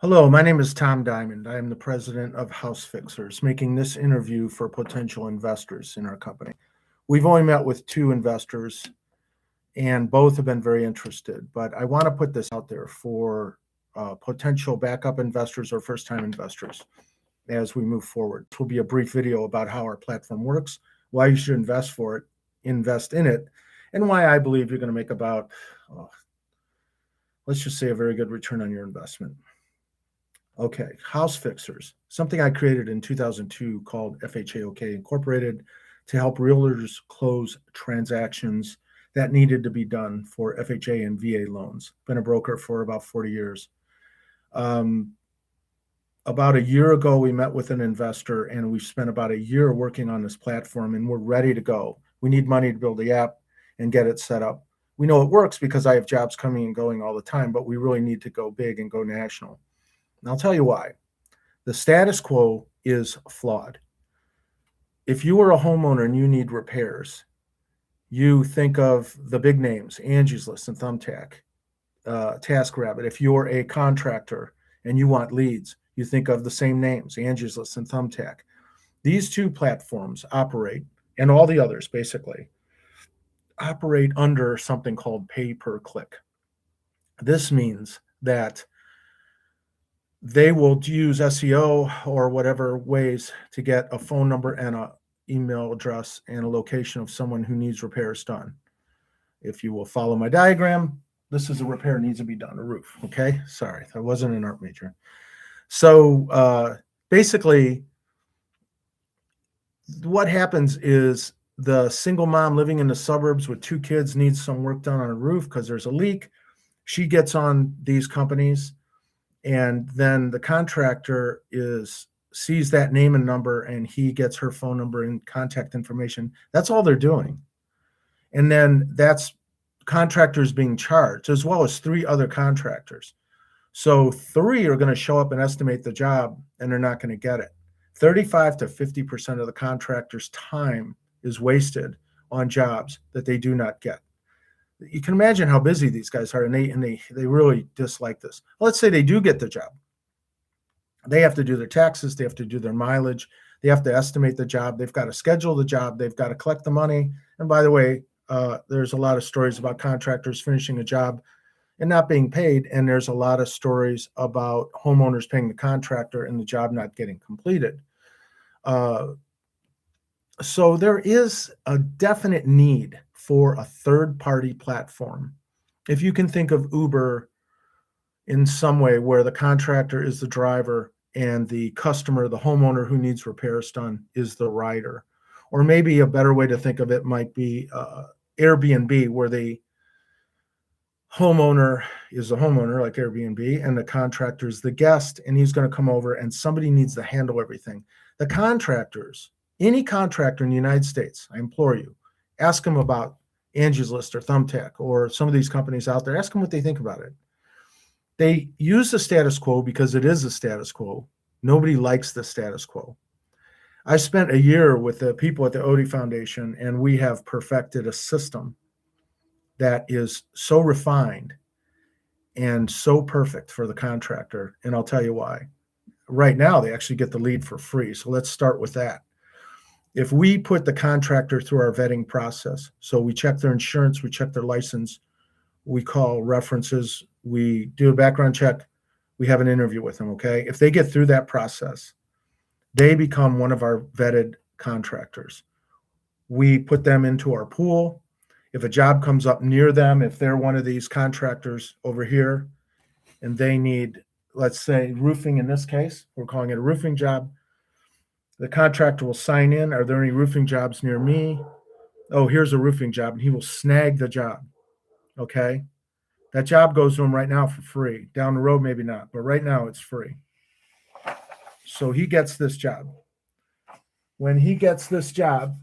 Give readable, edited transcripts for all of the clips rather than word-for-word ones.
Hello, my name is Tom Diamond. I am the president of House Fixers, making this interview for potential investors in our company. We've only met with two investors, and both have been very interested. But I want to put this out there for potential backup investors or first time investors as we move forward. This will be a brief video about how our platform works, why you should invest in it, and why I believe you're going to make about, let's just say, a very good return on your investment. Okay, House Fixers, something I created in 2002 called FHAOK Incorporated to help realtors close transactions that needed to be done for FHA and VA loans. Been a broker for about 40 years. Um, about a year ago, we met with an investor and we've spent about a year working on this platform and we're ready to go. We need money to build the app and get it set up. We know it works because I have jobs coming and going all the time, but we really need to go big and go national. And I'll tell you why. The status quo is flawed. If you are a homeowner and you need repairs, you think of the big names, Angie's List and Thumbtack, TaskRabbit. If you're a contractor and you want leads, you think of the same names, Angie's List and Thumbtack. These two platforms operate, and all the others basically, operate under something called pay per click. This means that they will use SEO or whatever ways to get a phone number and an email address and a location of someone who needs repairs done. If you will follow my diagram, this is a repair needs to be done, a roof. Okay, sorry, I wasn't an art major. So basically, what happens is the single mom living in the suburbs with two kids needs some work done on a roof because there's a leak. She gets on these companies, and then the contractor sees that name and number and he gets her phone number and contact information. That's all they're doing. And then that's contractors being charged, as well as three other contractors. So three are going to show up and estimate the job and they're not going to get it. 35 to 50% of the contractor's time is wasted on jobs that they do not get. You can imagine how busy these guys are, and they really dislike this. Let's say they do get the job. They have to do their taxes, they have to do their mileage, they have to estimate the job, they've got to schedule the job, they've got to collect the money. And by the way, there's a lot of stories about contractors finishing a job and not being paid, and there's a lot of stories about homeowners paying the contractor and the job not getting completed. So there is a definite need for a third-party platform. If you can think of Uber in some way where the contractor is the driver and the customer, the homeowner who needs repairs done, is the rider. Or maybe a better way to think of it might be Airbnb, where the homeowner is the homeowner, like Airbnb, and the contractor is the guest, and he's going to come over and somebody needs to handle everything. The contractors, any contractor in the United States, I implore you, ask them about Angie's List or Thumbtack or some of these companies out there. Ask them what they think about it. They use the status quo because it is a status quo. Nobody likes the status quo. I spent a year with the people at the Odie Foundation, and we have perfected a system that is so refined and so perfect for the contractor. And I'll tell you why. Right now, they actually get the lead for free. So let's start with that. If we put the contractor through our vetting process, so we check their insurance, we check their license, we call references, we do a background check, we have an interview with them, okay? If they get through that process, they become one of our vetted contractors. We put them into our pool. If a job comes up near them, if they're one of these contractors over here and they need, let's say, roofing in this case, we're calling it a roofing job, the contractor will sign in. Are there any roofing jobs near me? Oh, here's a roofing job, and he will snag the job, okay? That job goes to him right now for free. Down the road, maybe not, but right now it's free. So he gets this job. When he gets this job,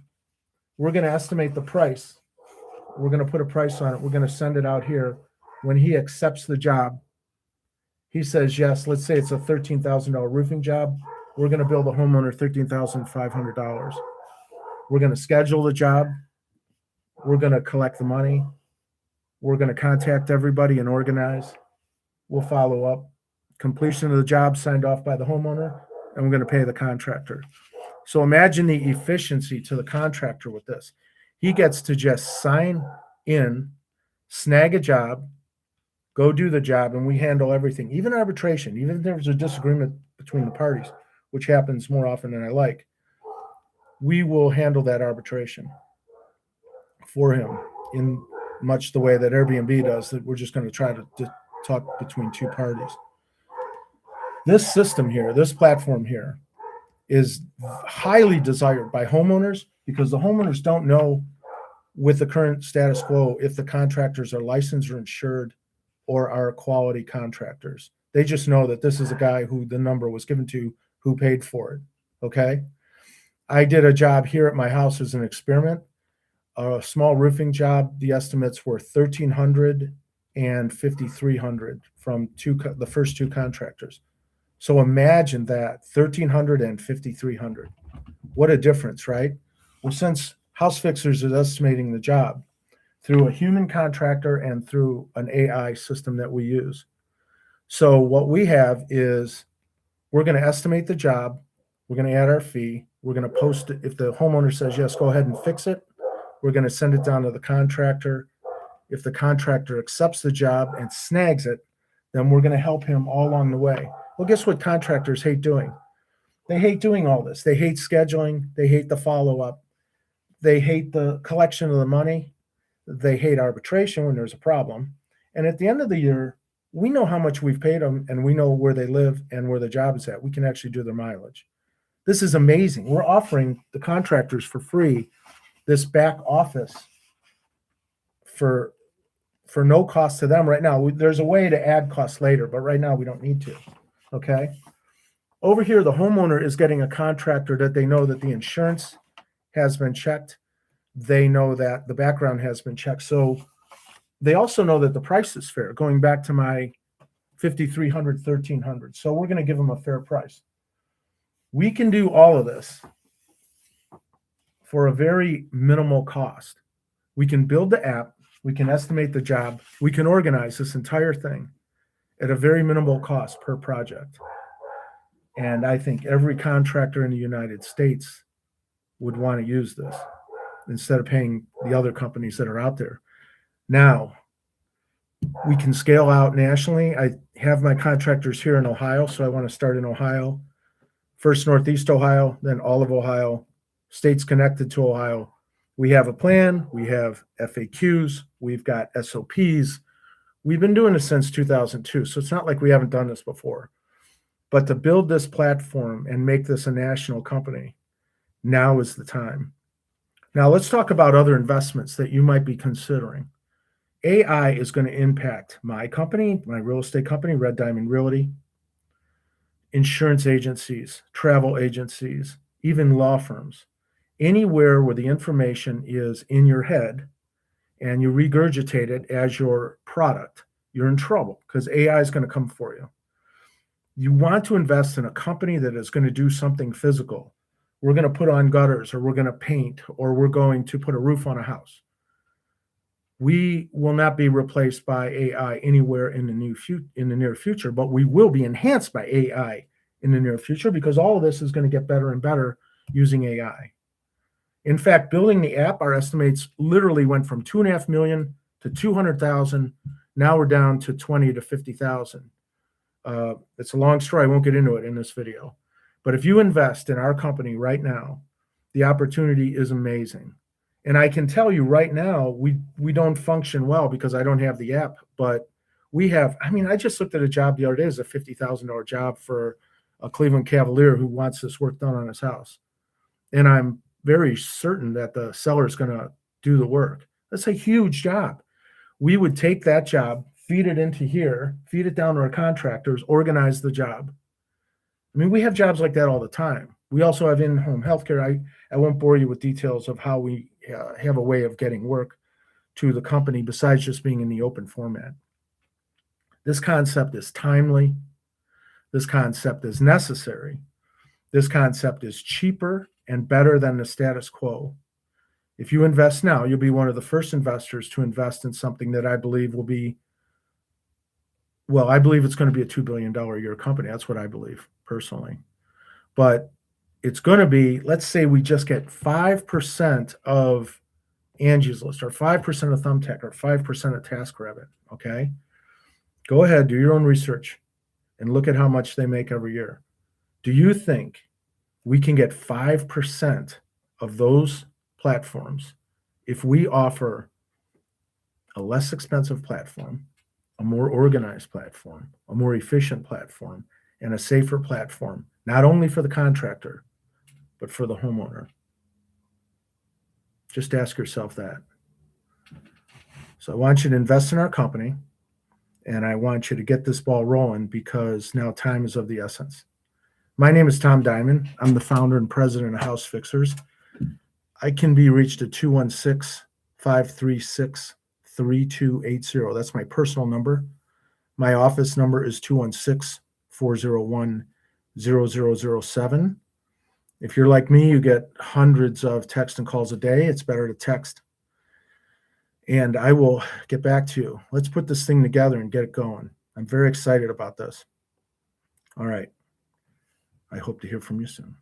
we're going to estimate the price. We're going to put a price on it. We're going to send it out here. When he accepts the job, he says yes. Let's say it's a $13,000 roofing job. We're going to bill the homeowner $13,500. We're going to schedule the job. We're going to collect the money. We're going to contact everybody and organize. We'll follow up. completion of the job signed off by the homeowner, and we're going to pay the contractor. So imagine the efficiency to the contractor with this. He gets to just sign in, snag a job, go do the job, and we handle everything, even arbitration, even if there's a disagreement between the parties, which happens more often than I like. We will handle that arbitration for him in much the way that Airbnb does, that we're just going to try to talk between two parties. This system here, this platform here, is highly desired by homeowners because the homeowners don't know with the current status quo if the contractors are licensed or insured or are quality contractors. They just know that this is a guy who the number was given to, who paid for it. Okay. I did a job here at my house as an experiment, a small roofing job. The estimates were $1,300 and $5,300 from the first two contractors. So imagine that, $1,300 and $5,300. What a difference, right? Well, since House Fixers is estimating the job through a human contractor and through an AI system that we use. So what we have is we're going to estimate the job. We're going to add our fee. We're going to post it. If the homeowner says, yes, go ahead and fix it, we're going to send it down to the contractor. If the contractor accepts the job and snags it, then we're going to help him all along the way. Well, guess what contractors hate doing? They hate doing all this. They hate scheduling. They hate the follow-up. They hate the collection of the money. They hate arbitration when there's a problem. And at the end of the year, we know how much we've paid them, and we know where they live and where the job is at. We can actually do their mileage. This is amazing. We're offering the contractors for free this back office for no cost to them right now. There's a way to add costs later, but right now we don't need to. Okay. Over here, the homeowner is getting a contractor that they know that the insurance has been checked. They know that the background has been checked. So they also know that the price is fair, going back to my $5,300, $1,300. So we're going to give them a fair price. We can do all of this for a very minimal cost. We can build the app. We can estimate the job. We can organize this entire thing at a very minimal cost per project. And I think every contractor in the United States would want to use this instead of paying the other companies that are out there. Now, we can scale out nationally. I have my contractors here in Ohio, so I want to start in Ohio. First Northeast Ohio, then all of Ohio, states connected to Ohio. We have a plan. We have FAQs. We've got SOPs. We've been doing this since 2002, so it's not like we haven't done this before. But to build this platform and make this a national company, now is the time. Now let's talk about other investments that you might be considering. AI is going to impact my company, my real estate company, Red Diamond Realty, insurance agencies, travel agencies, even law firms. Anywhere where the information is in your head and you regurgitate it as your product, you're in trouble because AI is going to come for you. You want to invest in a company that is going to do something physical. We're going to put on gutters, or we're going to paint, or we're going to put a roof on a house. We will not be replaced by AI anywhere in the near future, but we will be enhanced by AI in the near future because all of this is going to get better and better using AI. In fact, building the app, our estimates literally went from 2.5 million to 200,000. Now we're down to 20 to 50,000. It's a long story. I won't get into it in this video. But if you invest in our company right now, the opportunity is amazing. And I can tell you right now, we don't function well because I don't have the app. But we have, I just looked at a job the other day. It's a $50,000 job for a Cleveland Cavalier who wants this work done on his house. And I'm very certain that the seller is going to do the work. That's a huge job. We would take that job, feed it into here, feed it down to our contractors, organize the job. We have jobs like that all the time. We also have in-home healthcare. I won't bore you with details of how we have a way of getting work to the company besides just being in the open format. This concept is timely. This concept is necessary. This concept is cheaper and better than the status quo. If you invest now, you'll be one of the first investors to invest in something that I believe will be Well, I believe it's going to be a $2 billion a year company. That's what I believe personally. But it's going to be, let's say we just get 5% of Angie's List or 5% of Thumbtack or 5% of TaskRabbit. Okay. Go ahead, do your own research and look at how much they make every year. Do you think we can get 5% of those platforms if we offer a less expensive platform, a more organized platform, a more efficient platform, and a safer platform, not only for the contractor, but for the homeowner? Just ask yourself that. So I want you to invest in our company, and I want you to get this ball rolling because now time is of the essence. My name is Tom Diamond. I'm the founder and president of House Fixers. I can be reached at 216-536-3280. That's my personal number. My office number is 216-401-0007. If you're like me, you get hundreds of texts and calls a day. It's better to text. And I will get back to you. Let's put this thing together and get it going. I'm very excited about this. All right. I hope to hear from you soon.